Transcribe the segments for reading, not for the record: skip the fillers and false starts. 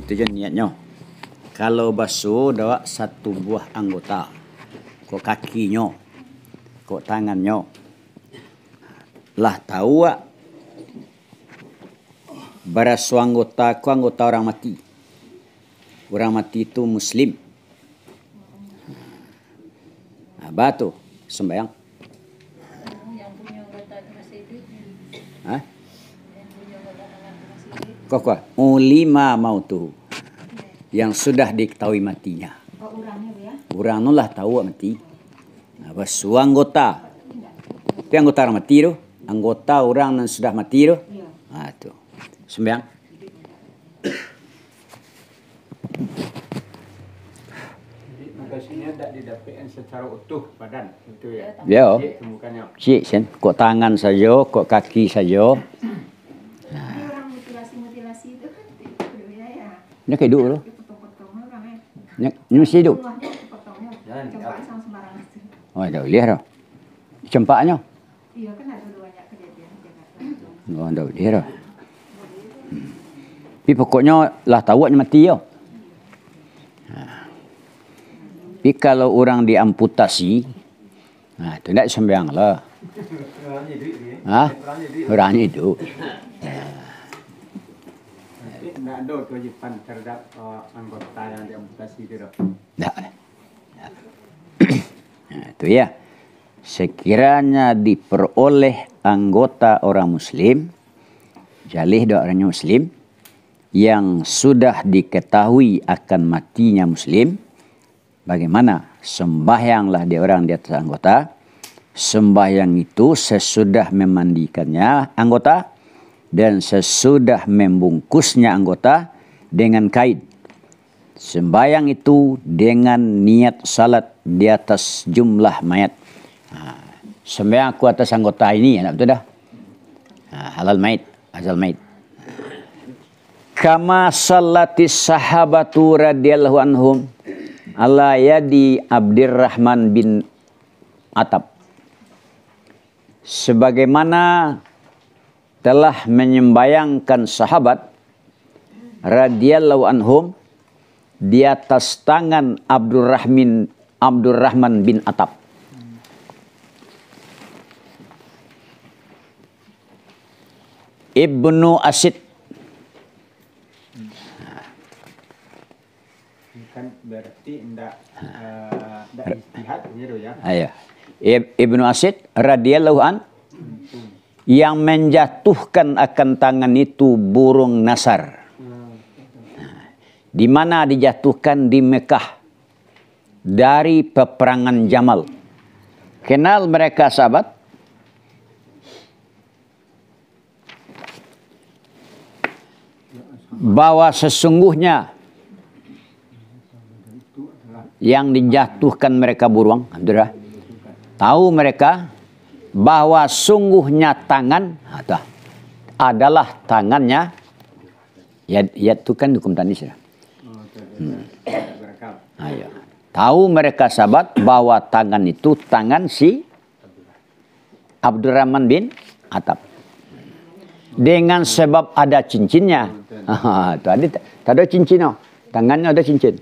itu je niatnya. Kalau basuh dawa satu buah anggota, kok kakinya, kok tangannya, lah tahu wak barasu anggota ku anggota orang mati. Orang mati itu muslim. Nah, batu sembahyang. Yang punya anggota itu masih hidup. Hah? Yang punya anggota masih hidup. Kok 5 mau tuh. Yang sudah diketahui matinya. Oh, orangnya ya? Orang lah tahu mati. Nah, basuh anggota. Itu anggota orang mati tu. Anggota orang yang sudah mati tu. Iya. Nah, tu. Sembahyang. Bagasinya tidak didapatkan secara utuh badan itu ya. Ya. Temukannya. Cik sen, kok tangan saja, kok kaki saja. Ini orang mutilasi itu kan berbeda ya. Ini kayak dulu. Potong-potongnya orangnya. Ini mesti hidup. Rumahnya potongnya. Cempaknya sama sembarangan. Oh, dah lihat dah. Cempaknya. Iya kan ada banyak kejadian di Jakarta. Oh, dah lihat dah. Tapi pokoknya lah tahu mati ya. Tapi kalau orang diamputasi, nah itu tidak sembahyang lah. Hah? Orangnya itu. Tidak ada kewajiban terhadap anggota yang diamputasi itu. Tidak. Nah, itu ya. Sekiranya diperoleh anggota orang Muslim, jalih doa orang Muslim, yang sudah diketahui akan matinya Muslim, bagaimana? Sembahyanglah dia orang di atas anggota. Sembahyang itu sesudah memandikannya anggota dan sesudah membungkusnya anggota dengan kain. Sembahyang itu dengan niat salat di atas jumlah mayat. Sembahyang aku atas anggota ini, ya, betul dah? Halal mayit, azal mayit. Kama salatis sahabatu radhiyallahu anhum ala yadi Abdurrahman bin Atab. Sebagaimana telah menyembayangkan sahabat radhiyallahu anhum di atas tangan Abdurrahman bin Atab. Ibnu Asid. Kan berarti tidak istihad gitu ya. Ayo. Ibnu Asid radhiyallahu an yang menjatuhkan akan tangan itu burung nasar. Di mana dijatuhkan di Mekah dari peperangan Jamal. Kenal mereka sahabat? Bahwa sesungguhnya yang dijatuhkan mereka burung, Abdullah, tahu mereka bahwa sungguhnya tangan adalah tangannya, ya itu kan hukum tanis ya. Ayo. Tahu mereka sahabat bahwa tangan itu tangan si Abdurrahman bin Atab. Dengan sebab ada cincinnya. Tak ada cincin, tangannya ada cincin.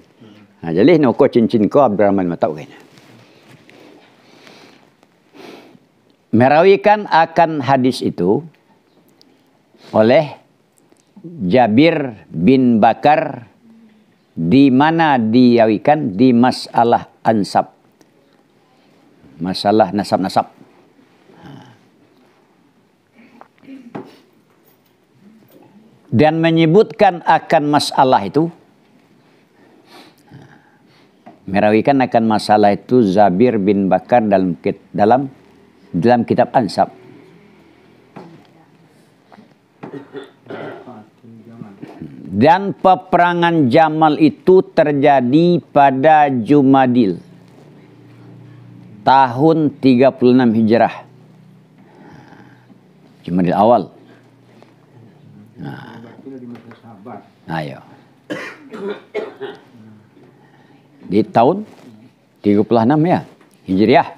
Nah, jadi noko cincin ko Abdurrahman Atab kayaknya. Merawikan akan hadis itu oleh Jabir bin Bakar, di mana diawikan di masalah ansab, masalah nasab-nasab. Dan menyebutkan akan masalah itu, merawikan akan masalah itu Jabir bin Bakar dalam kitab Ansab. Dan peperangan Jamal itu terjadi pada Jumadil tahun 36 Hijrah. Jumadil awal. Ayo. Di tahun 36 ya, Hijriah.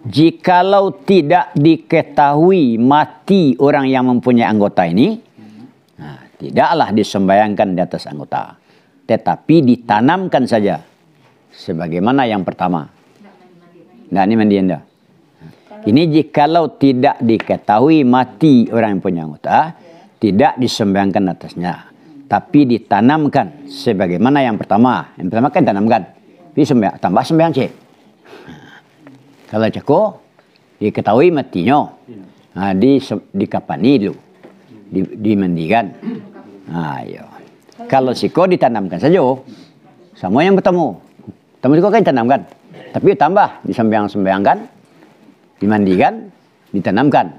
Jikalau tidak diketahui mati orang yang mempunyai anggota ini, tidaklah disembayangkan di atas anggota, tetapi ditanamkan saja sebagaimana yang pertama. Nah, ini mandi anda. Ini jikalau tidak diketahui mati orang yang punya anggota, tidak disembayangkan atasnya, tapi ditanamkan sebagaimana yang pertama. Yang pertama kan tanamkan, tambah sembayang cek. Kalau ceko diketahui matinya, dikapani dulu, dimandikan. Ayo. Kalau siko ditanamkan saja, semua yang bertemu. Temu siko kan ditanamkan, tapi tambah disembayangkan, dimandikan, ditanamkan.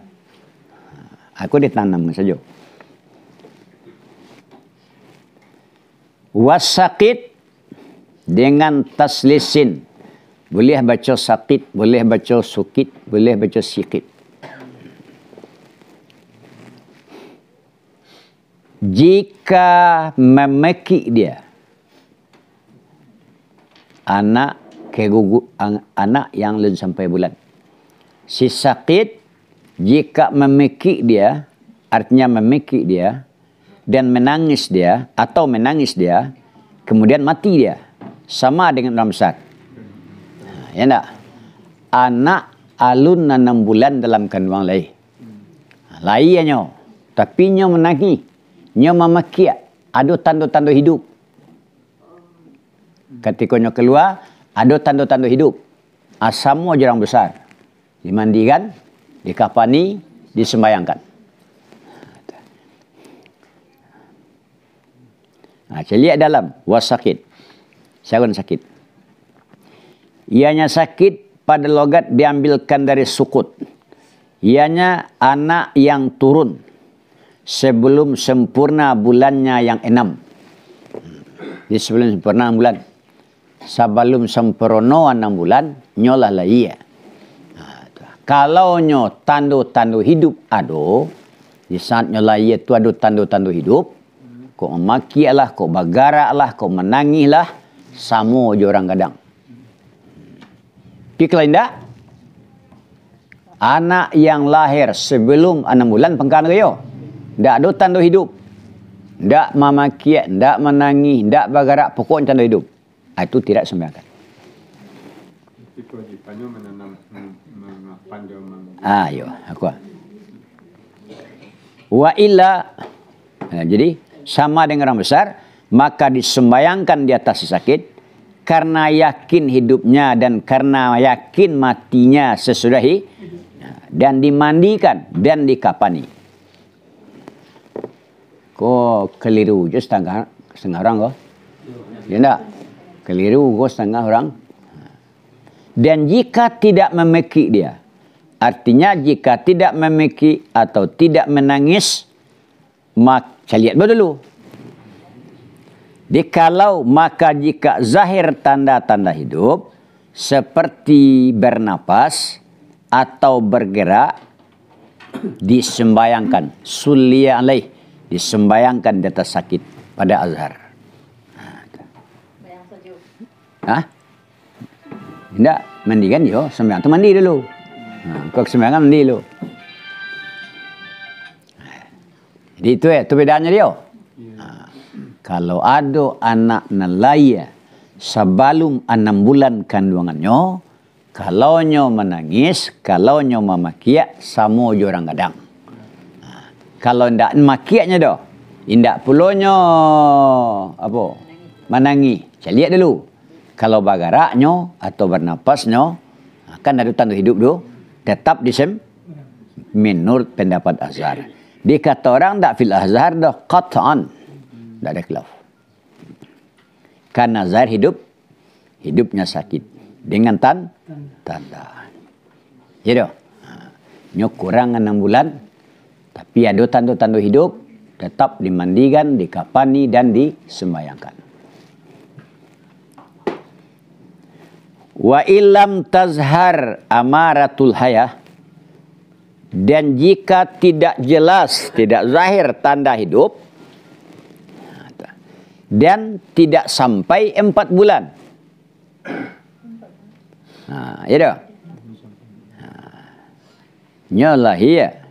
Aku ditanamkan saja. Wasakit dengan taslisin. Boleh baca sakit, boleh baca sukit, boleh baca sikit. Jika memekik dia anak yang belum sampai bulan. Si sakit jika memekik dia, artinya memekik dia dan menangis dia atau menangis dia, kemudian mati dia, sama dengan orang besar. Ya enggak? Anak alun 6 bulan dalam kandungan lai. Lai nyo, tapi nyo menangis, nyo memakia, ada tanda-tanda hidup. Ketika nyo keluar, ada tanda-tanda hidup. Asamu orang besar. Dimandikan, dikapani, disembayangkan. Saya lihat dalam wasakit. Siapa sakit? Ianya sakit pada logat diambilkan dari sukut. Ianya anak yang turun sebelum sempurna bulannya yang 6. Di sebelum sempurna bulan. Sebelum sempurna 6 bulan, nyolah lah ia. Kalau nyo tanda-tanda hidup ada, di saat nyolah ia itu ada tanda-tanda hidup, kok memaki lah, kok bagarak lah, kok menangis lah, sama je orang kadang. Tapi kalau tidak, anak yang lahir sebelum 6 bulan pengkan kayo, tidak ada tanda hidup, tidak memaki, tidak menangis, tidak bagarak, pokoknya tanda hidup. Itu tidak sembahyangkan. Itu kewajibannya menanam panjang. Ayo, aku. Wa illa, jadi sama dengan orang besar, maka disembayangkan di atas si sakit karena yakin hidupnya dan karena yakin matinya sesudahi, dan dimandikan dan dikapani. Kok keliru je setengah orang kok? Ya enggak? Keliru kok setengah orang. Dan jika tidak memekik dia, artinya jika tidak memekik atau tidak menangis, saya lihat dulu. Dikalau maka jika zahir tanda-tanda hidup seperti bernapas atau bergerak, disembayangkan sulliya alaih, disembayangkan di atas sakit pada azhar. Hah? Tidak, mandi kan yo, sembahyang tu mandi dulu. Kau sembahyang mandi dulu. Jadi itu bedaannya dia. Kalau ada anak nalaya sebelum 6 bulan kandungannya, kalau nyo menangis, kalau nyo memakia, sama je orang kadang. Kalau ndak makiaknya dah, indak pulonyo apa? Menangis. Saya lihat dulu. Kalau bagaraknya atau bernapasnya, kan ada tanda hidup tu, tetap menurut pendapat Azhar. Dikata orang tak fil Azhar dah qat'an. Tak ada khilaf. Karena Azhar hidupnya sakit dengan tanda. Ya dah. Nyo kurang 6 bulan, tapi ada tanda-tanda hidup, tetap dimandikan, dikapani dan disembayangkan. Wa illam tazhar amaratul hayah, dan jika tidak jelas, tidak zahir tanda hidup dan tidak sampai 4 bulan. Ya dah. Nyolah iya.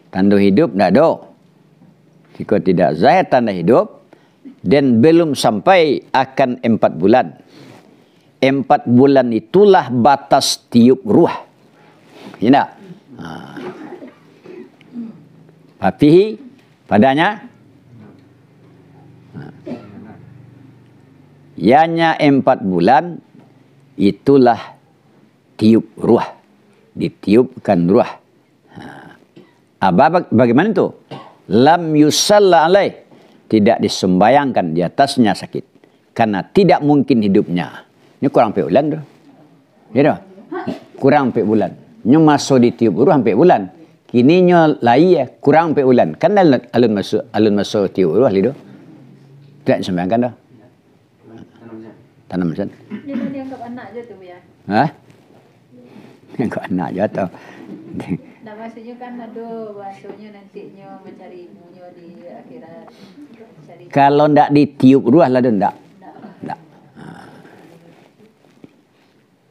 Tanda hidup tak ada. Jika tidak zahir tanda hidup dan belum sampai akan 4 bulan. 4 bulan itulah batas tiup ruh. Ya. Papihi padanya. Ianya 4 bulan itulah tiup ruh. Ditiupkan ruh. Bagaimana itu? Lam yusalla alaih. Tidak disembayangkan di atasnya sakit. Karena tidak mungkin hidupnya. Ini kurang 4 bulan tu. Ya dah. Kurang 4 bulan. Nyo masuk ditiup ruh 4 bulan. Kini nyo lai kurang 4 bulan. Kan alun masuk tiup ruh lido. Tidak disembayangkan dah. Tanam sen. Dia kan dianggap anak je tu ya. Hah? Kau anak je tu. Nah maksudnya kan ada bahasanya nantinya mencari ilmunya di akhirat. Cari Kalau ndak ditiup ruh lah tu ndak. Ndak.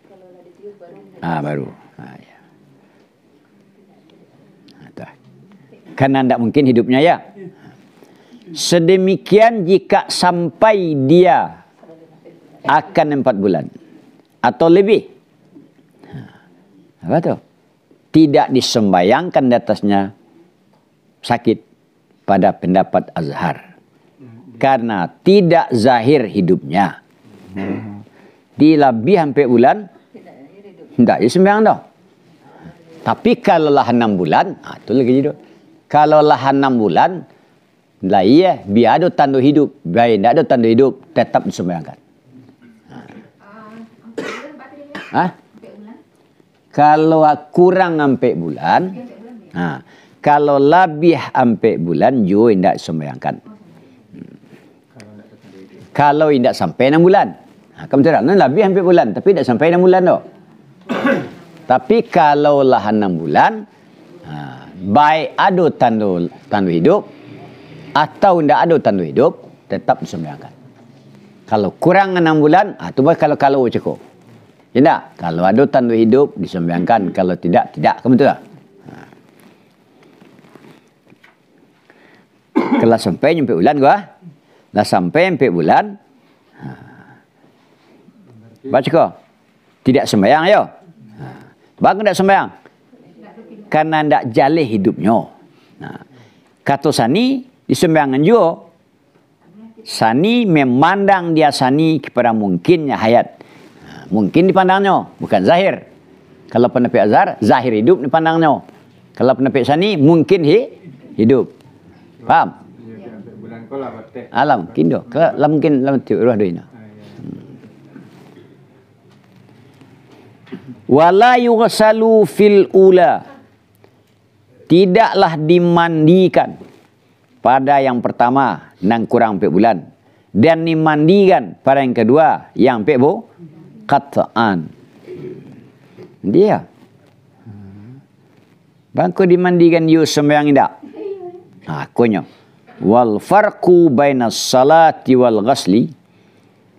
kalau dah ditiup baru. Baru. Ya. Karena ndak mungkin hidupnya ya. Sedemikian jika sampai dia akan 4 bulan atau lebih. Apa tu? Tidak disembayangkan di atasnya sakit pada pendapat Azhar. Karena tidak zahir hidupnya. Dilebih sampai bulan, tidak disembayang dah. Tapi kalau lah 6 bulan, itu lagi hidup. Kalau lah 6 bulan, lah iya, biar ada tanda hidup. Biar tidak ada tanda hidup, tetap disembayangkan. Kalau kurang 4 bulan, kalau lebih 4 bulan, juga tidak disembayangkan. Kalau tidak sampai 6 bulan. Kamu tahu, lebih 4 bulan, tapi tidak sampai 6 bulan tu. Tapi kalau lah 6 bulan, baik ada tanda hidup, atau tidak ada tanda hidup, tetap disembayangkan. Kalau kurang 6 bulan, itu baru kalau cukup. Tidak, kalau ada tanda hidup disembayangkan, kalau tidak, tidak. Kamu tahu tak? Kalau sampai 4 bulan gua, dah sampai 4 bulan, baca kau, tidak sembayang yo. Bagus tidak sembayang, karena tidak jalih hidupnya. Kata sani disembayangkan juga. Sani memandang dia sani kepada mungkinnya hayat. Mungkin dipandangnya, bukan zahir. Kalau pendapat Azhar, zahir hidup dipandangnya. Kalau pendapat sani, mungkin hidup. Faham? Alam, mungkin do. Kalau mungkin dalam tiurah do ini. Wala yughsalu fil ula. Tidaklah dimandikan pada yang pertama nang kurang 4 bulan, dan dimandikan pada yang kedua yang 4 bulan. Qat'an. Dia. Bangko dimandikan you sembahyang tidak? Akunya. Wal farqu bainas salati wal ghasli.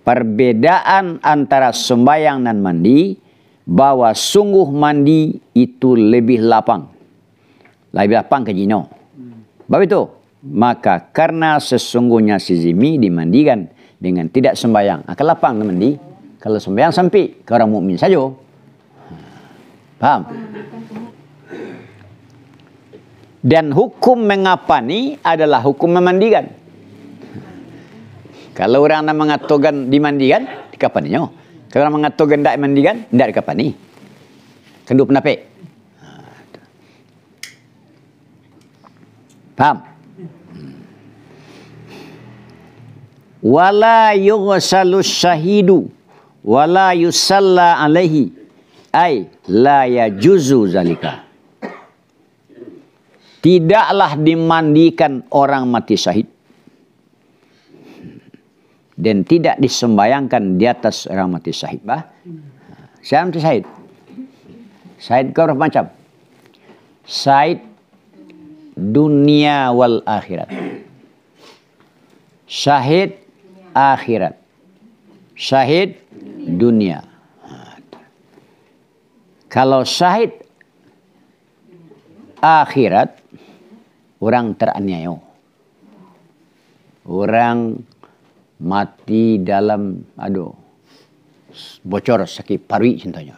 Perbedaan antara sembahyang dan mandi, bahwa sungguh mandi itu lebih lapang. Lebih lapang ke jino. Sebab itu, maka karena sesungguhnya si zimi dimandikan dengan tidak sembahyang, akan lapang mandi. Kalau sembahyang sampai ke orang mukmin saja. Paham? Dan hukum mengapani adalah hukum memandikan. Kalau orang nak mengatakan dimandikan, dikapaninya. Kalau orang mengatakan tidak dimandikan, tidak dikapani. Kedua pendapat. Paham? Wala yughsalu syahidu wala yusalla alaihi ay la yajuzu zalika. Tidaklah dimandikan orang mati syahid dan tidak disembayangkan di atas orang mati syahid. Siapa mati syahid? Syahid kau berapa macam? Syahid dunia wal akhirat. Syahid akhirat. Syahid dunia. Kalau syahid akhirat, orang teraniaya. orang mati dalam bocor sakit paru contohnya,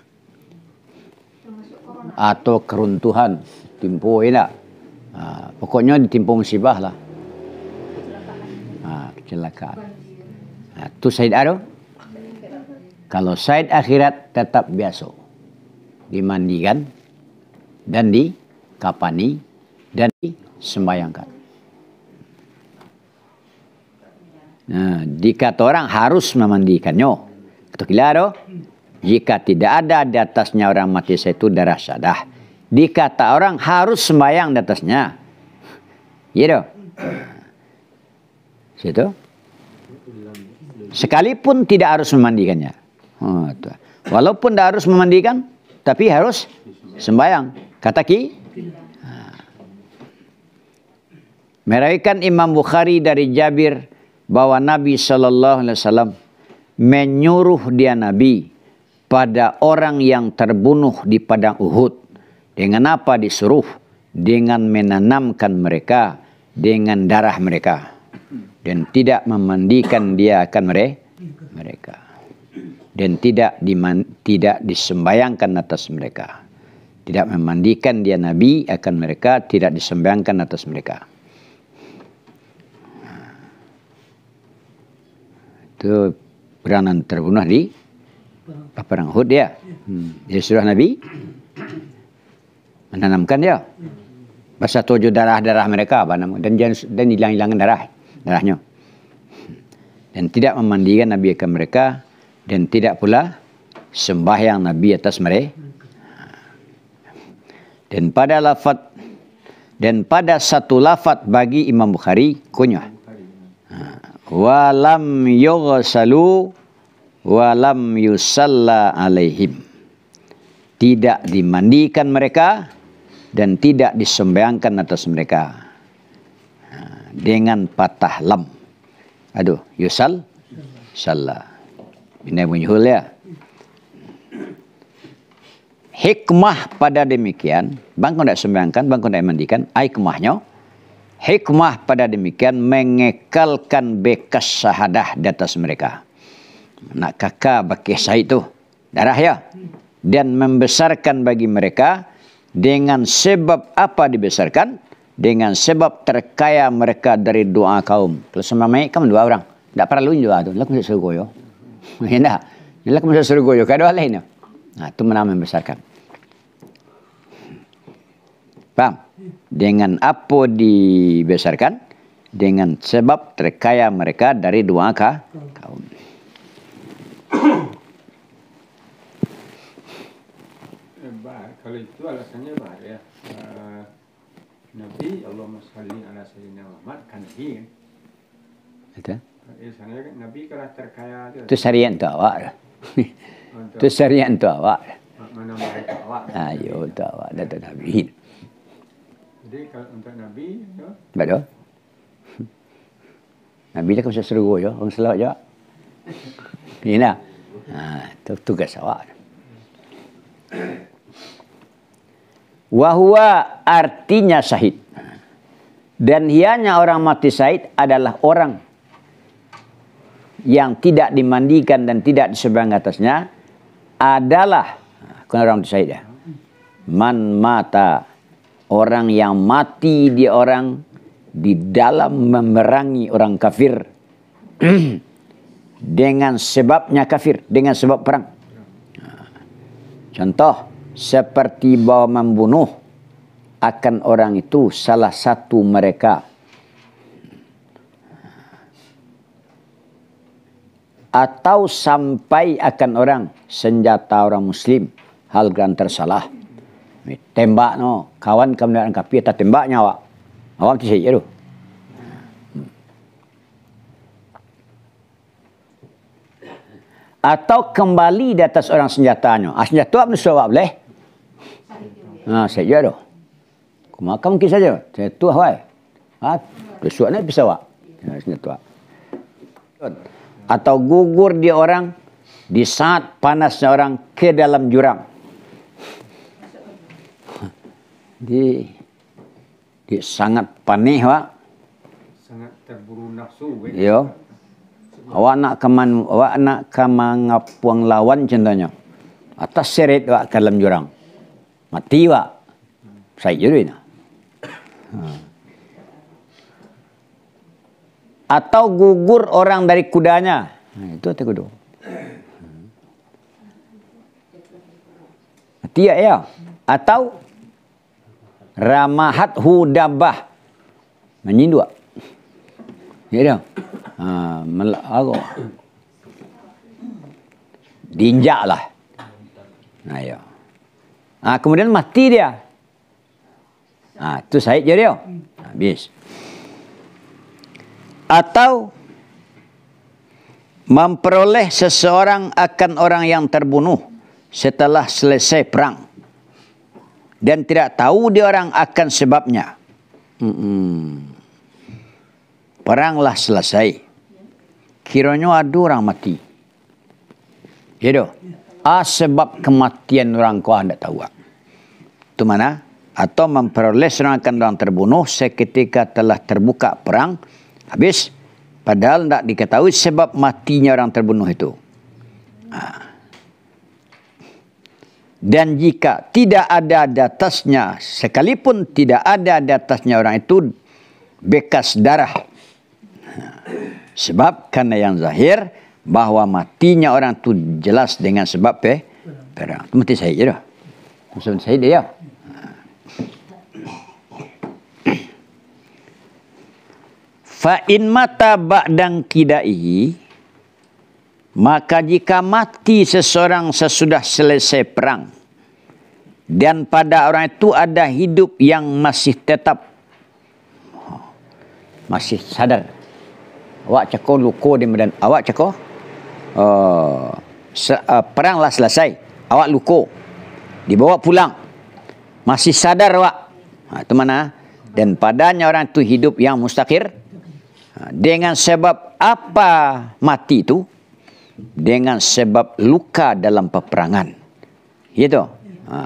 atau keruntuhan timpo enak, pokoknya ditimpa musibah lah, kecelakaan. Itu syahid ada. Kalau syahid akhirat tetap biasa, dimandikan dan dikapani dan disembayangkan. Nah, dikata orang harus memandikannya. Ketukila jika tidak ada di atasnya orang mati syahid itu darah syahadah. Dikata orang harus sembahyang di atasnya. Gitu. Situ. Sekalipun tidak harus memandikannya. Walaupun tidak harus memandikan, tapi harus sembahyang. Kata Ki. Meriwayatkan Imam Bukhari dari Jabir bahwa Nabi SAW menyuruh dia Nabi pada orang yang terbunuh di padang Uhud. Dengan apa disuruh? Dengan menanamkan mereka dengan darah mereka. Dan tidak memandikan dia akan mereka. Dan tidak disembayangkan atas mereka. Tidak memandikan dia Nabi akan mereka, tidak disembayangkan atas mereka. Itu peranan terbunuh di perang Uhud dia. Dia suruh Nabi menanamkan dia. Bahasa tujuh darah-darah mereka dan hilang-hilangan darahnya. Dan tidak memandikan Nabi akan mereka dan tidak pula sembahyang Nabi atas mereka. Dan pada satu lafaz bagi Imam Bukhari kunyah. Walam yughsalu walam yusalla alaihim. Tidak dimandikan mereka dan tidak disembayangkan atas mereka. Dengan patah lam. Yusal salla. Ini bunyi hul ya. Hikmah pada demikian, bangkau tidak sembayangkan, bangkau tidak mandikan, hikmahnya, hikmah pada demikian mengekalkan bekas syahadah di atas mereka. Nak kakak baki syahid itu, darah ya. Dan membesarkan bagi mereka dengan sebab apa dibesarkan? Dengan sebab terkaya mereka dari doa kaum. Kalau sama mai kamu dua orang, tidak perlu doa tu. Laku bisa suruh yo. Hendak, laku bisa suruh yo. Kada lain. Nah, itu menama membesarkan. Paham? Dengan apa dibesarkan? Dengan sebab terkaya mereka dari doa kaum. Kalau itu alasannya ya. Nabi Allahumma shalli ala sayyidina Muhammad kan Nabi kan. Betul. Sana kan Nabi kalau terkaya itu syariat untuk awak. Itu syariat untuk awak. Mana mereka awak. Ayo untuk awak dan Nabi. Jadi kalau untuk Nabi ya. Betul. Nabi dah bisa seru je, orang selawat je. Inilah. Itu tugas awak. Wahwa artinya syahid. Dan hianya orang mati syahid adalah orang yang tidak dimandikan dan tidak disembayang atasnya adalah orang syahid ya. Man mata, orang yang mati dia orang di dalam memerangi orang kafir dengan sebabnya kafir, dengan sebab perang. Contoh seperti bahwa membunuh akan orang itu salah satu mereka atau sampai akan orang senjata orang muslim hal gran tersalah tembak no kawan kemudian kafir tak tembaknya awak tu saya tu atau kembali di atas orang senjatanya senjata apa nusa awak boleh saya tu maka mungkin saja saya tu awak besoknya bisa awak senjata atau gugur dia orang di saat panasnya orang ke dalam jurang. Di sangat panih, Pak. sangat terburu nafsu. Yo. Awak nak ke mangapuang lawan contohnya. Atas seret awak ke dalam jurang. Mati awak. Saya jadi nah. Atau gugur orang dari kudanya. Itu hati kudu. Mati ya. Atau ramahat hudabah. Menyindu. Ya dah. Diinjak lah. Ayo. Kemudian mati dia. Itu Syahid je dia. Habis. Atau memperoleh seseorang akan orang yang terbunuh setelah selesai perang dan tidak tahu dia orang akan sebabnya. Peranglah selesai. Kiranya ada orang mati. Ya doh. Sebab kematian orang kau tidak tahu. Itu mana? Atau memperoleh seorang akan orang terbunuh seketika telah terbuka perang. Habis. Padahal tidak diketahui sebab matinya orang terbunuh itu. Dan jika tidak ada di atasnya, sekalipun tidak ada di atasnya orang itu bekas darah. Sebab karena yang zahir bahwa matinya orang itu jelas dengan sebab perang. Itu mati Syahid je dah. Maksud Syahid dia. Fa in mata ba'dan qidaihi, maka jika mati seseorang sesudah selesai perang dan pada orang itu ada hidup yang masih tetap masih sadar. Awak cakap luka di medan, awak cakap peranglah selesai, awak luka, dibawa pulang, masih sadar awak. Itu mana? Dan padanya orang itu hidup yang mustaqir. Dengan sebab apa mati itu? Dengan sebab luka dalam peperangan. Gitu.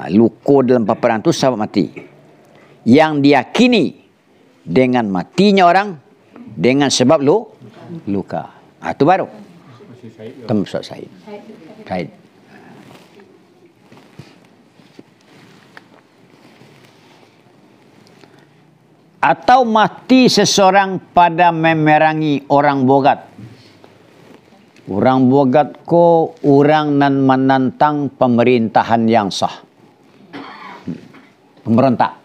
Luka dalam peperangan itu sebab mati. Yang diyakini dengan matinya orang dengan sebab luka. Itu baru. Termasuk Syahid. Syahid. Atau mati seseorang pada memerangi orang bogat. Orang bogat ko orang nan menantang pemerintahan yang sah. Pemberontak.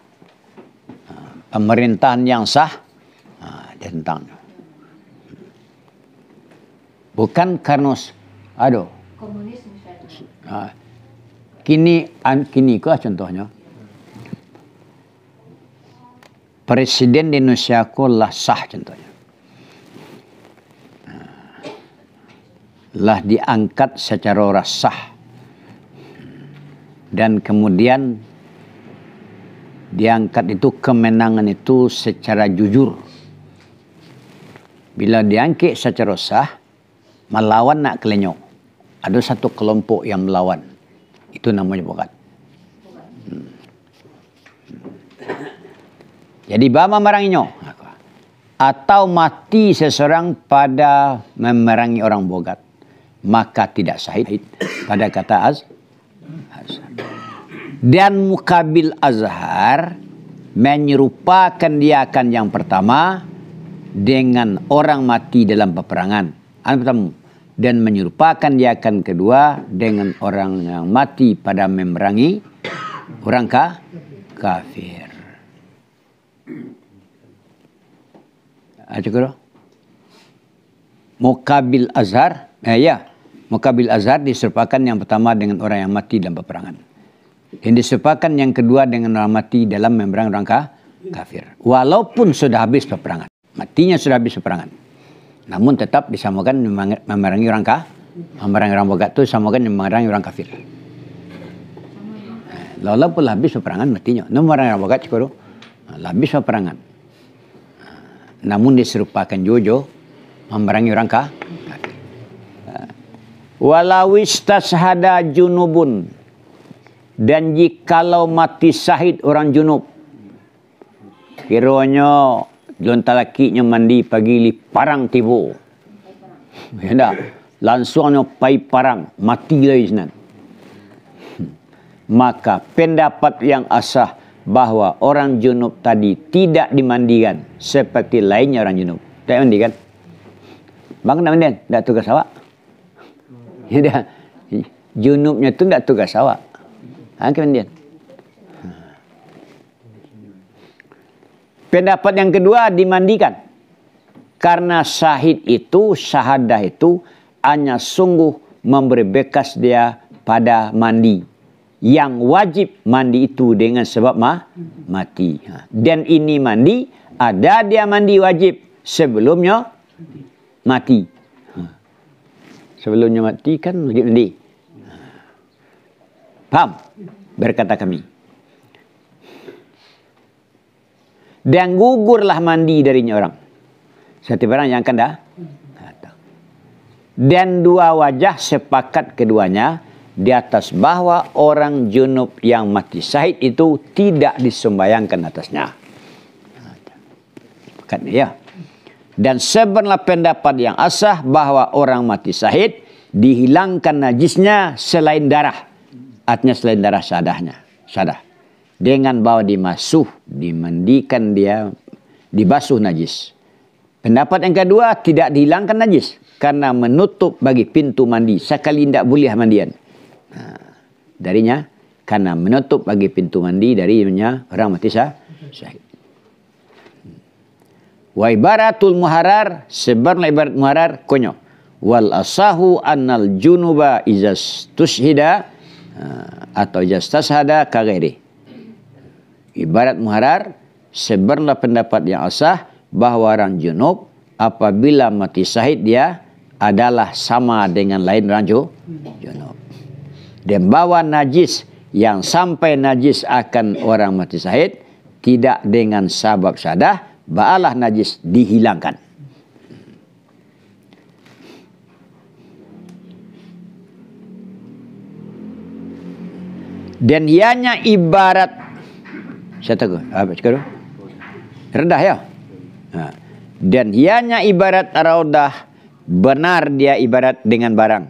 Pemerintahan yang sah, dia tentangnya. Bukan karena, komunis misalnya. Kini kah contohnya? Presiden di Indonesia ko lah sah contohnya. Lah diangkat secara sah. Dan kemudian diangkat itu kemenangan itu secara jujur. Bila diangkat secara sah, melawan nak kelenyok. Ada satu kelompok yang melawan. Itu namanya bogat. Jadi bama memeranginya. Atau mati seseorang pada memerangi orang bogat. Maka tidak Syahid pada kata azhar. Dan mukabil azhar menyerupakan dia akan yang pertama dengan orang mati dalam peperangan. Dan menyerupakan dia akan kedua dengan orang yang mati pada memerangi orang kafir. Cukup. Mukabil azhar, mukabil azhar diserupakan yang pertama dengan orang yang mati dalam peperangan. Dan diserupakan yang kedua dengan orang mati dalam memerangi orang kafir. Walaupun sudah habis peperangan, matinya sudah habis peperangan, namun tetap disamakan memerangi orang memerangi orang bogat itu disamakan memerangi orang kafir. Walaupun habis peperangan matinya, namun memerangi orang bogat cukup. Habis peperangan. Namun diserupakan jojo memerangi orang kafir. Walau istashhada junubun, dan jikalau mati syahid orang junub, kiranya lontar lakinya mandi pagi li parang tibo. Ya dah. Langsungnya pai parang mati lagi senan. Maka pendapat yang asah bahwa orang junub tadi tidak dimandikan seperti lainnya orang junub. Tak mandikan. Bang nak mandikan? Tak tugas awak. Ya dah. Junubnya tu tak tugas awak. Ke mandikan? Pendapat yang kedua dimandikan. Karena syahid itu, syahadah itu hanya sungguh memberi bekas dia pada mandi. Yang wajib mandi itu dengan sebab mati. Dan ini mandi, ada dia mandi wajib sebelumnya mati. Sebelumnya mati kan wajib mandi. Faham? Berkata kami. Dan gugurlah mandi darinya orang. Satu barang yang akan datang. Dan dua wajah sepakat keduanya di atas bahwa orang junub yang mati syahid itu tidak disembayangkan atasnya. Sepakat ya. Dan sebenarnya pendapat yang asah bahwa orang mati syahid dihilangkan najisnya selain darah. Artinya selain darah sadah. Dengan bawa dimasuh, dimandikan dia, dibasuh najis. Pendapat yang kedua tidak dihilangkan najis karena menutup bagi pintu mandi sekali tidak boleh mandian. Darinya karena menutup bagi pintu mandi darinya orang mati syahid. Wa ibaratul muharar sebenarnya ibarat muharar konyo. Wal asahu annal junuba izas tushhida atau izas tashhada kaghairi. Ibarat muharar sebenarnya pendapat yang asah bahwa orang junub apabila mati syahid dia adalah sama dengan lain orang junub. Dan bawa najis yang sampai najis akan orang mati syahid tidak dengan sabab sadah, ba'alah najis dihilangkan. Dan ianya ibarat saya tahu apa sekarang? Rendah ya. Dan ianya ibarat raudah, benar dia ibarat dengan barang.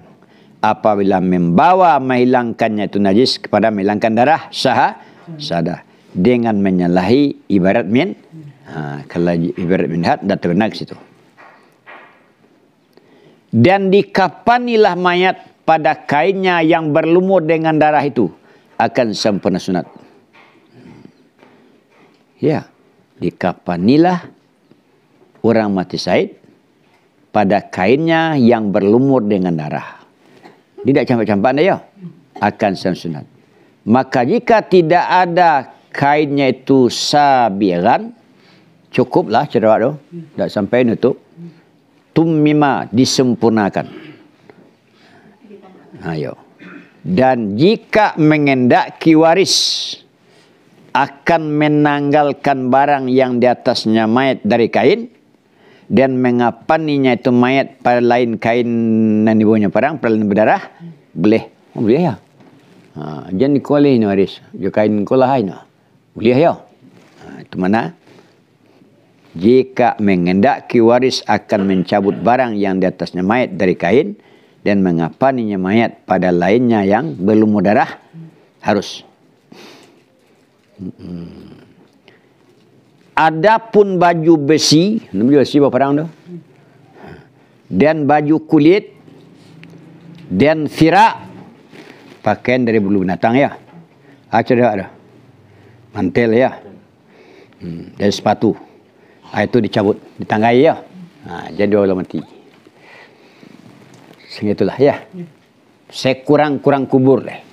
Apabila membawa menghilangkannya itu najis kepada menghilangkan darah sadah dengan menyalahi ibarat min. Kalau ibarat min had dah terkena ke situ. Dan dikafanilah mayat pada kainnya yang berlumur dengan darah itu akan sempurna sunat. Ya, dikafanilah orang mati syahid pada kainnya yang berlumur dengan darah. Tidak campak-campak anda ya. Akan sunat. Maka jika tidak ada kainnya itu sabiran, cukuplah cerewak tu. Tak sampai nutup. Tummima disempurnakan. Ayo. Dan jika mengendaki waris akan menanggalkan barang yang di atasnya mayat dari kain dan mengapaninya itu mayat pada lain kain dan di bawahnya parang pada lain berdarah boleh. Boleh ya. Jangan dikoleh ini waris. Dia kain kolah ini. Boleh ya. Itu mana? Jika mengendaki waris akan mencabut barang yang di atasnya mayat dari kain dan mengapaninya mayat pada lainnya yang belum darah harus. Adapun baju besi berapa orang tu? Dan baju kulit dan firak pakaian dari bulu binatang ya. Ada. Mantel ya. Dan sepatu. Itu dicabut, ditanggai ya. Jadi orang mati. Sehingga itulah ya. Saya kurang kubur deh.